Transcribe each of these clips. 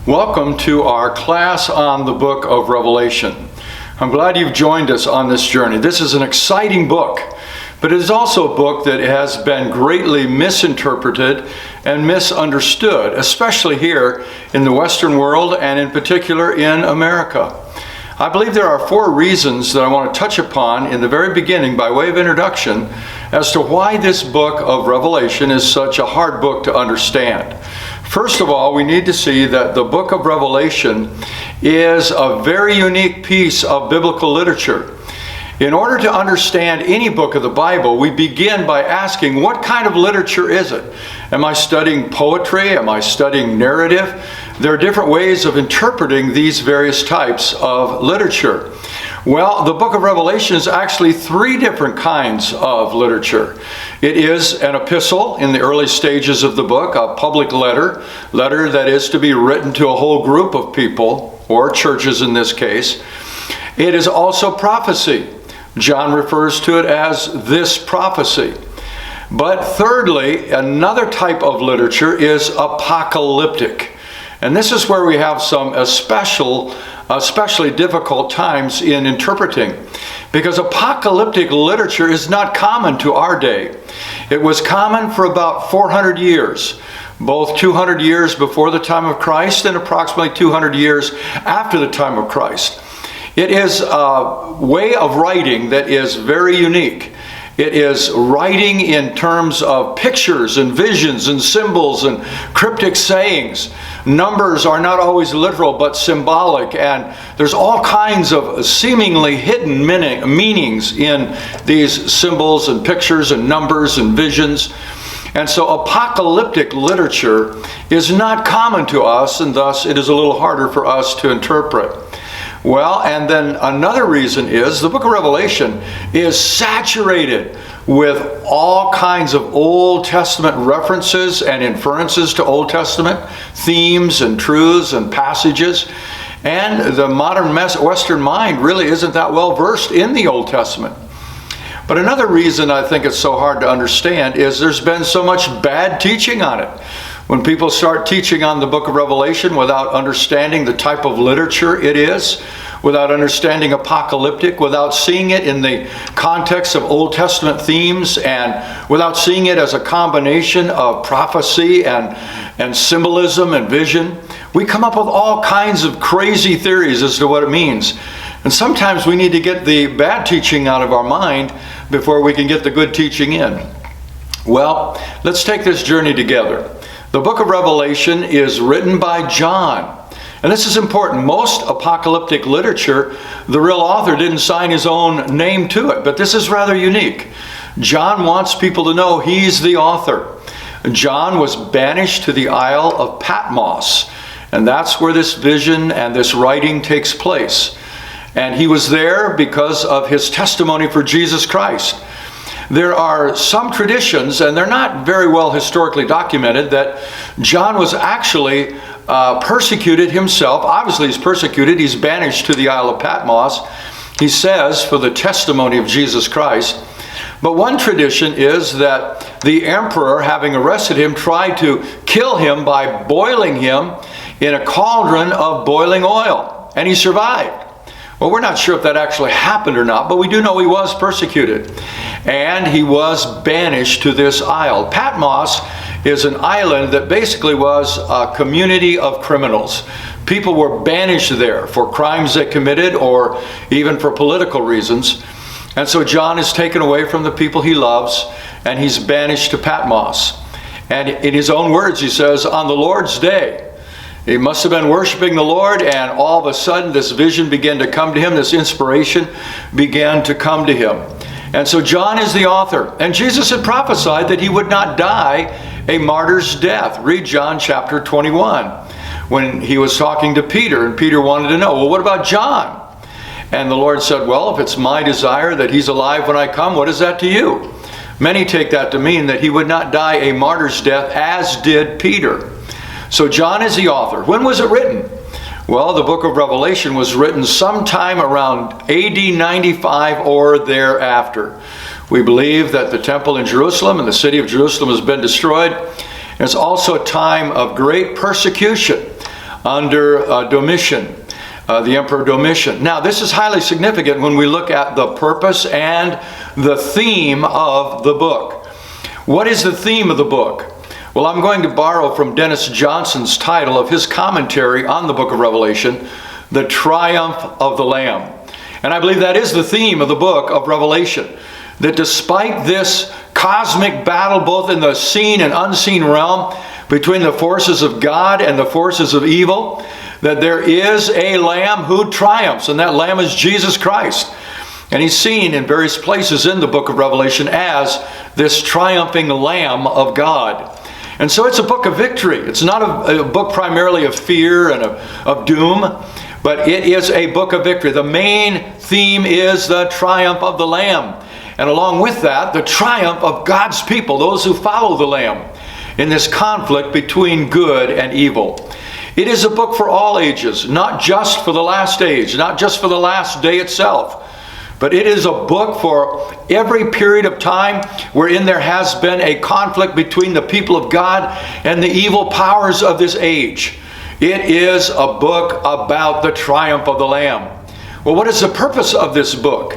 Welcome to our class on the book of Revelation. I'm glad you've joined us on this journey. This is an exciting book, but it is also a book that has been greatly misinterpreted and misunderstood, especially here in the Western world and in particular in America. I believe there are 4 reasons that I want to touch upon in the very beginning by way of introduction as to why this book of Revelation is such a hard book to understand. First of all, we need to see that the book of Revelation is a very unique piece of biblical literature. In order to understand any book of the Bible, we begin by asking, what kind of literature is it? Am I studying poetry? Am I studying narrative? There are different ways of interpreting these various types of literature. Well, the book of Revelation is actually 3 different kinds of literature. It is an epistle in the early stages of the book, a public letter that is to be written to a whole group of people, or churches in this case. It is also prophecy. John refers to it as this prophecy. But thirdly, another type of literature is apocalyptic. And this is where we have some especially difficult times in interpreting, because apocalyptic literature is not common to our day. It was common for about 400 years, both 200 years before the time of Christ and approximately 200 years after the time of Christ. It is a way of writing that is very unique. It is writing in terms of pictures and visions and symbols and cryptic sayings. Numbers are not always literal but symbolic, and there's all kinds of seemingly hidden meanings in these symbols and pictures and numbers and visions. And so apocalyptic literature is not common to us, and thus it is a little harder for us to interpret. Well, and then another reason is the book of Revelation is saturated with all kinds of Old Testament references and inferences to Old Testament themes and truths and passages. And the modern Western mind really isn't that well versed in the Old Testament. But another reason I think it's so hard to understand is there's been so much bad teaching on it. When people start teaching on the book of Revelation without understanding the type of literature it is, without understanding apocalyptic, without seeing it in the context of Old Testament themes, and without seeing it as a combination of prophecy and symbolism and vision, we come up with all kinds of crazy theories as to what it means. And sometimes we need to get the bad teaching out of our mind before we can get the good teaching in. Well, let's take this journey together. The book of Revelation is written by John. And this is important. Most apocalyptic literature, the real author didn't sign his own name to it, but this is rather unique. John wants people to know he's the author. John was banished to the Isle of Patmos, and that's where this vision and this writing takes place. And he was there because of his testimony for Jesus Christ. There are some traditions, and they're not very well historically documented, that John was actually persecuted himself. Obviously he's persecuted. He's banished to the Isle of Patmos, he says, for the testimony of Jesus Christ. But one tradition is that the emperor, having arrested him, tried to kill him by boiling him in a cauldron of boiling oil, and he survived. Well, we're not sure if that actually happened or not, but we do know he was persecuted. And he was banished to this isle. Patmos is an island that basically was a community of criminals. People were banished there for crimes they committed or even for political reasons. And so John is taken away from the people he loves, and he's banished to Patmos. And in his own words, he says, on the Lord's day, he must have been worshiping the Lord, and all of a sudden this vision began to come to him, this inspiration began to come to him. And so John is the author. And Jesus had prophesied that he would not die a martyr's death. Read John chapter 21, when he was talking to Peter, and Peter wanted to know, well, what about John? And the Lord said, well, if it's my desire that he's alive when I come, what is that to you? Many take that to mean that he would not die a martyr's death, as did Peter. So John is the author. When was it written? Well, the book of Revelation was written sometime around AD 95 or thereafter. We believe that the temple in Jerusalem and the city of Jerusalem has been destroyed. And it's also a time of great persecution under Domitian, the Emperor Domitian. Now, this is highly significant when we look at the purpose and the theme of the book. What is the theme of the book? Well, I'm going to borrow from Dennis Johnson's title of his commentary on the book of Revelation, The Triumph of the Lamb. And I believe that is the theme of the book of Revelation. That despite this cosmic battle, both in the seen and unseen realm, between the forces of God and the forces of evil, that there is a Lamb who triumphs, and that Lamb is Jesus Christ. And he's seen in various places in the book of Revelation as this triumphing Lamb of God. And so it's a book of victory. It's not a book primarily of fear and of doom, but it is a book of victory. The main theme is the triumph of the Lamb. And along with that, the triumph of God's people, those who follow the Lamb in this conflict between good and evil. It is a book for all ages, not just for the last age, not just for the last day itself. But it is a book for every period of time wherein there has been a conflict between the people of God and the evil powers of this age. It is a book about the triumph of the Lamb. Well, what is the purpose of this book?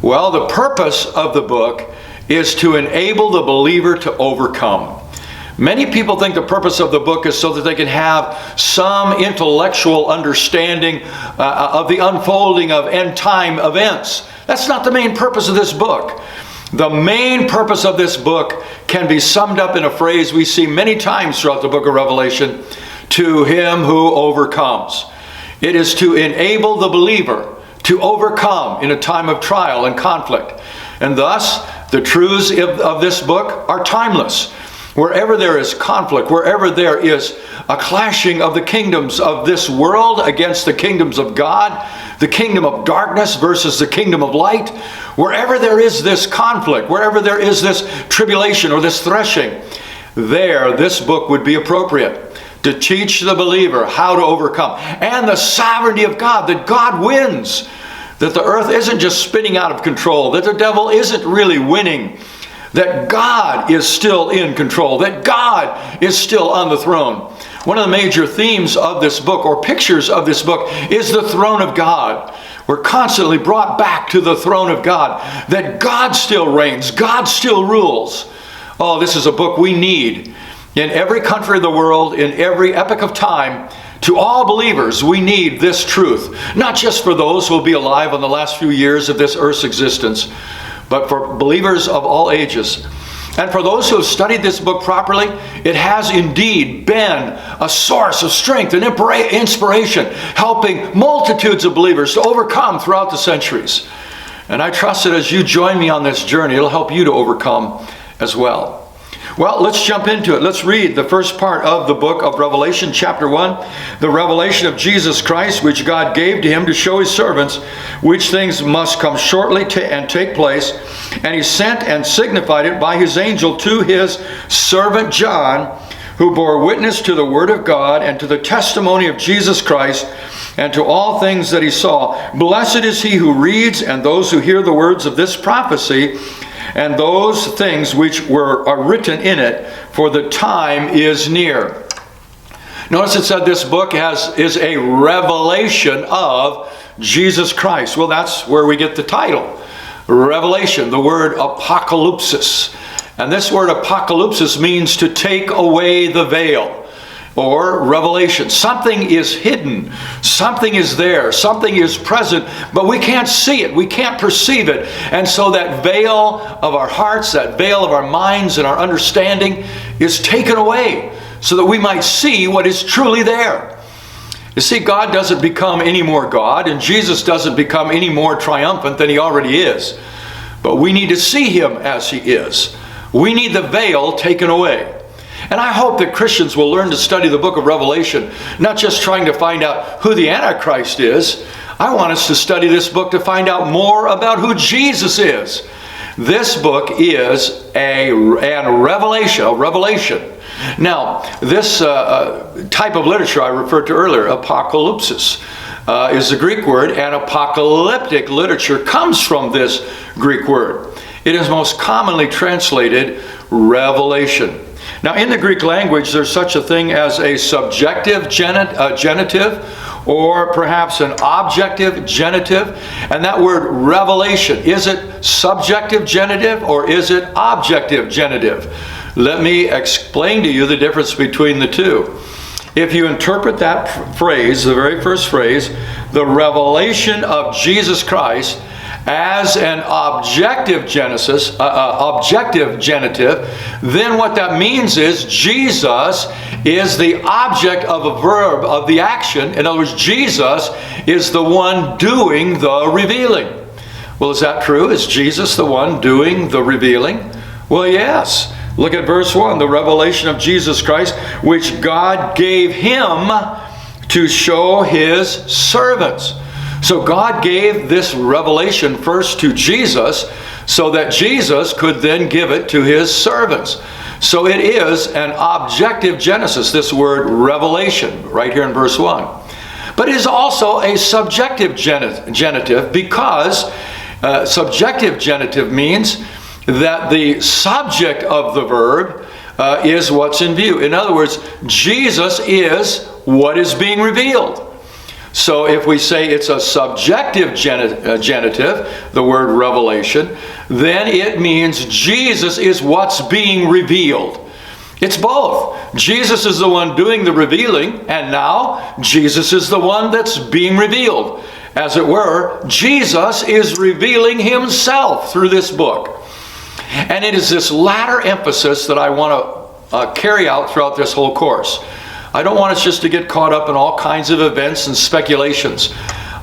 Well, the purpose of the book is to enable the believer to overcome. Many people think the purpose of the book is so that they can have some intellectual understanding of the unfolding of end time events. That's not the main purpose of this book. The main purpose of this book can be summed up in a phrase we see many times throughout the book of Revelation: to him who overcomes. It is to enable the believer to overcome in a time of trial and conflict. And thus, the truths of this book are timeless. Wherever there is conflict, wherever there is a clashing of the kingdoms of this world against the kingdoms of God, the kingdom of darkness versus the kingdom of light, wherever there is this conflict, wherever there is this tribulation or this threshing, there this book would be appropriate to teach the believer how to overcome. And the sovereignty of God, that God wins, that the earth isn't just spinning out of control, that the devil isn't really winning, that God is still in control, that God is still on the throne. One of the major themes of this book, or pictures of this book, is the throne of God. We're constantly brought back to the throne of God, that God still reigns, God still rules. Oh, this is a book we need. In every country of the world, in every epoch of time, to all believers, we need this truth. Not just for those who will be alive in the last few years of this earth's existence, but for believers of all ages. And for those who have studied this book properly, it has indeed been a source of strength and inspiration, helping multitudes of believers to overcome throughout the centuries. And I trust that as you join me on this journey, it'll help you to overcome as well. Well, let's jump into it. Let's read the first part of the book of Revelation, chapter 1. The revelation of Jesus Christ, which God gave to him to show his servants which things must come shortly and take place. And he sent and signified it by his angel to his servant John, who bore witness to the word of God and to the testimony of Jesus Christ, and to all things that he saw. Blessed is he who reads, and those who hear the words of this prophecy, and those things which are written in it, for the time is near. Notice it said this book is a revelation of Jesus Christ. Well, that's where we get the title. Revelation, the word apocalypsis. And this word apocalypsis means to take away the veil. Or revelation. Something is hidden. Something is there. Something is present, but we can't see it. We can't perceive it. And so that veil of our hearts, that veil of our minds and our understanding is taken away so that we might see what is truly there. You see, God doesn't become any more God, and Jesus doesn't become any more triumphant than he already is. But we need to see him as he is. We need the veil taken away. And I hope that Christians will learn to study the book of Revelation, not just trying to find out who the Antichrist is. I want us to study this book to find out more about who Jesus is. This book is a revelation. Now, this type of literature I referred to earlier, apocalypsis, is the Greek word, and apocalyptic literature comes from this Greek word. It is most commonly translated revelation. Now, in the Greek language, there's such a thing as a subjective genitive, or perhaps an objective genitive. And that word revelation, is it subjective genitive or is it objective genitive? Let me explain to you the difference between the two. If you interpret that phrase, the very first phrase, the revelation of Jesus Christ, as an objective objective genitive, then what that means is Jesus is the object of a verb, of the action. In other words, Jesus is the one doing the revealing. Well, is that true? Is Jesus the one doing the revealing? Well, yes. Look at verse 1, the revelation of Jesus Christ, which God gave him to show his servants. So God gave this revelation first to Jesus so that Jesus could then give it to his servants. So it is an objective genesis, this word revelation, right here in verse 1. But it is also a subjective genitive, because subjective genitive means that the subject of the verb is what's in view. In other words, Jesus is what is being revealed. So if we say it's a subjective genitive, the word revelation, then it means Jesus is what's being revealed. It's both. Jesus is the one doing the revealing, and now Jesus is the one that's being revealed. As it were, Jesus is revealing himself through this book. And it is this latter emphasis that I want to carry out throughout this whole course. I don't want us just to get caught up in all kinds of events and speculations.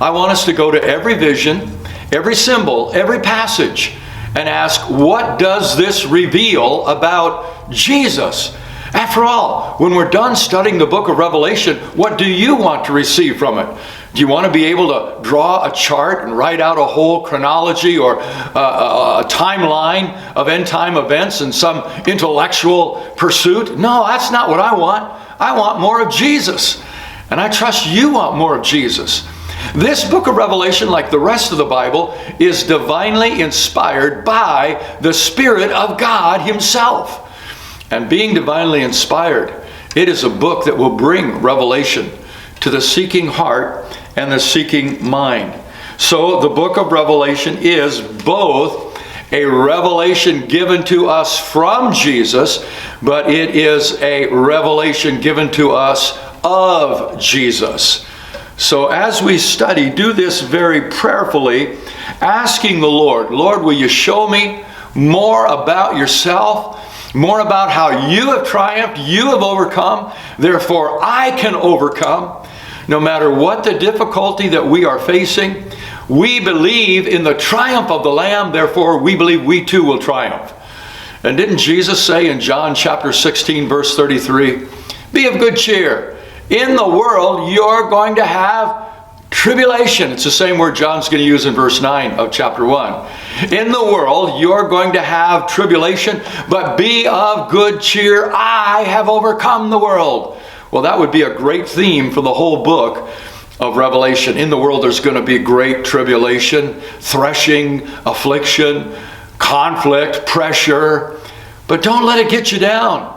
I want us to go to every vision, every symbol, every passage, and ask, what does this reveal about Jesus? After all, when we're done studying the book of Revelation, what do you want to receive from it? Do you want to be able to draw a chart and write out a whole chronology or a timeline of end-time events in some intellectual pursuit? No, that's not what I want. I want more of Jesus. And I trust you want more of Jesus. This book of Revelation, like the rest of the Bible, is divinely inspired by the Spirit of God himself. And being divinely inspired, it is a book that will bring revelation to the seeking heart and the seeking mind. So the book of Revelation is both a revelation given to us from Jesus, but it is a revelation given to us of Jesus. So as we study, do this very prayerfully, asking the Lord, Lord, will you show me more about yourself, more about how you have triumphed, you have overcome, therefore I can overcome. No matter what the difficulty that we are facing, we believe in the triumph of the Lamb, therefore we believe we too will triumph. And didn't Jesus say in John chapter 16, verse 33, be of good cheer. In the world you're going to have tribulation. It's the same word John's going to use in verse 9 of chapter 1. In the world you're going to have tribulation, but be of good cheer. I have overcome the world. Well, that would be a great theme for the whole book of Revelation. In the world there's going to be great tribulation, threshing, affliction, conflict, pressure. But don't let it get you down.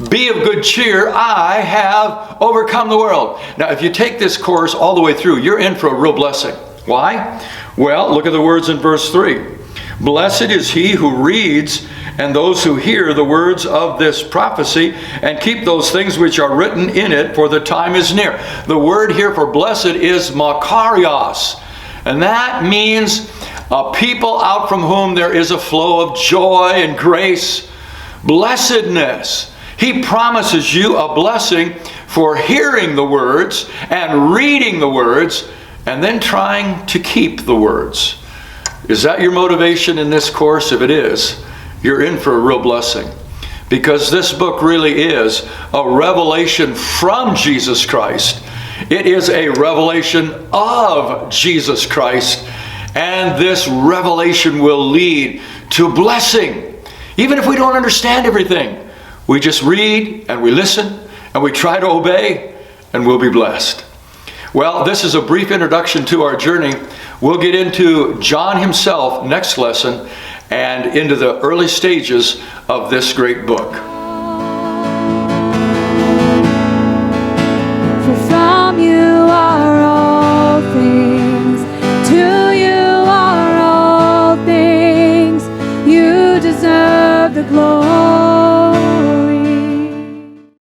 Be of good cheer. I have overcome the world. Now, if you take this course all the way through, you're in for a real blessing. Why? Well, look at the words in verse 3. Blessed is he who reads and those who hear the words of this prophecy and keep those things which are written in it, for the time is near. The word here for blessed is makarios. And that means a people out from whom there is a flow of joy and grace, blessedness. He promises you a blessing for hearing the words and reading the words and then trying to keep the words. Is that your motivation in this course? If it is, you're in for a real blessing. Because this book really is a revelation from Jesus Christ. It is a revelation of Jesus Christ. And this revelation will lead to blessing. Even if we don't understand everything, we just read and we listen and we try to obey and we'll be blessed. Well, this is a brief introduction to our journey. We'll get into John himself next lesson and into the early stages of this great book.